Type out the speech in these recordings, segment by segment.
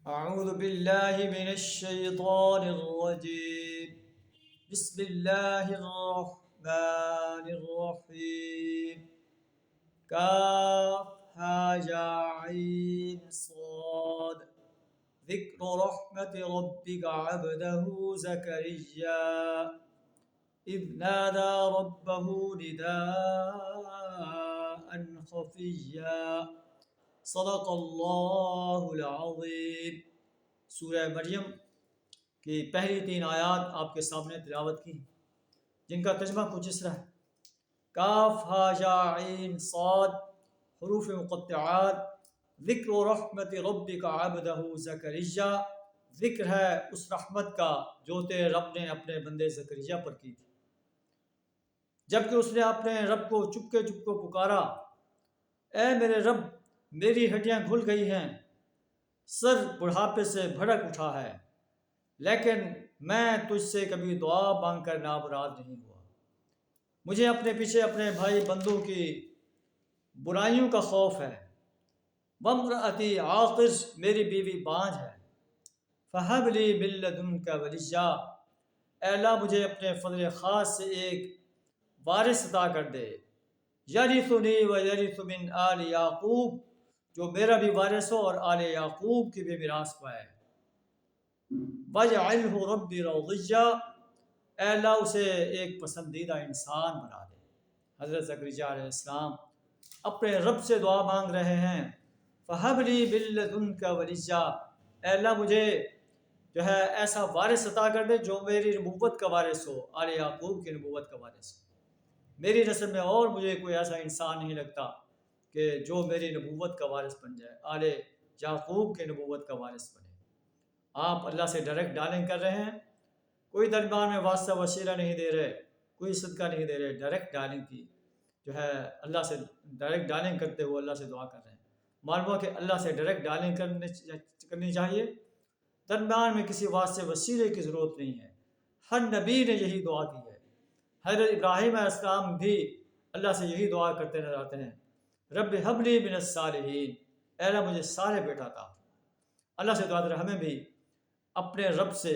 أعوذ بالله من الشيطان الرجيم بسم الله الرحمن الرحيم كافها صاد ذكر رحمة ربك عبده زكريا إذ نادى ربه نداء خفيا صدق اللہ العظیم۔ سورہ مریم کی پہلی 3 آیات آپ کے سامنے تلاوت کی، جن کا ترجمہ کچھ اس طرح ہے: کاف ہا یا عین صاد حروف مقطعات، ذکر رحمت ربک عبدہ زکریا، ذکر ہے اس رحمت کا جو تیرے رب نے اپنے بندے زکریا پر کی تھی، جبکہ اس نے اپنے رب کو چپکے پکارا، اے میرے رب، میری ہڈیاں گھل گئی ہیں، سر بڑھاپے سے بھڑک اٹھا ہے، لیکن میں تجھ سے کبھی دعا مانگ کر نامراد نہیں ہوا۔ مجھے اپنے پیچھے اپنے بھائی بندوں کی برائیوں کا خوف ہے۔ وامرأتی عاقر، میری بیوی بانجھ ہے۔ فہب لی من لدنک ولییا، اے اللہ مجھے اپنے فضل خاص سے ایک وارث عطا کر دے، یرثنی ویرث من آل یعقوب، جو میرا بھی وارث ہو اور آل یعقوب کی بھی میراث پائے۔ وَاجْعَلْهُ رَبِّ رَضِيًّا، اے اللہ اسے ایک پسندیدہ انسان بنا دے۔ حضرت زکریا علیہ السلام اپنے رب سے دعا مانگ رہے ہیں، فَهَبْ لِي مِن لَّدُنكَ وَلِيًّا، اے اللہ مجھے ایسا وارث عطا کر دے جو میری نبوت کا وارث ہو، آل یعقوب کی نبوت کا وارث ہو۔ میری نسل میں اور مجھے کوئی ایسا انسان نہیں لگتا کہ جو میری نبوت کا وارث بن جائے، آل یعقوب کے نبوت کا وارث بنے۔ آپ اللہ سے ڈائریکٹ ڈالنگ کر رہے ہیں، کوئی درمیان میں واسطہ وسیلہ نہیں دے رہے، کوئی صدقہ نہیں دے رہے، ڈائریکٹ ڈالنگ کی اللہ سے ڈائریکٹ ڈالنگ کرتے ہوئے اللہ سے دعا کر رہے ہیں۔ معلوم ہو کہ اللہ سے ڈائریکٹ ڈالنگ کرنی چاہیے، درمیان میں کسی واسطے وسیلے کی ضرورت نہیں ہے۔ ہر نبی نے یہی دعا کی ہے۔ حضرت ابراہیم علیہ السلام بھی اللہ سے یہی دعا کرتے نظر آتے ہیں، رب ہب لی من الصالحین، اے اللہ مجھے صالح بیٹا عطا۔ اللہ سے دعا کریں ہمیں بھی اپنے رب سے،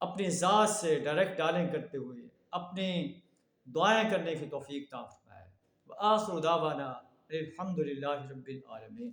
اپنی ذات سے ڈائریکٹ ڈالنگ کرتے ہوئے اپنی دعائیں کرنے کی توفیق عطا فرمائے۔ وآخر دعوانا الحمد للہ رب العالمین۔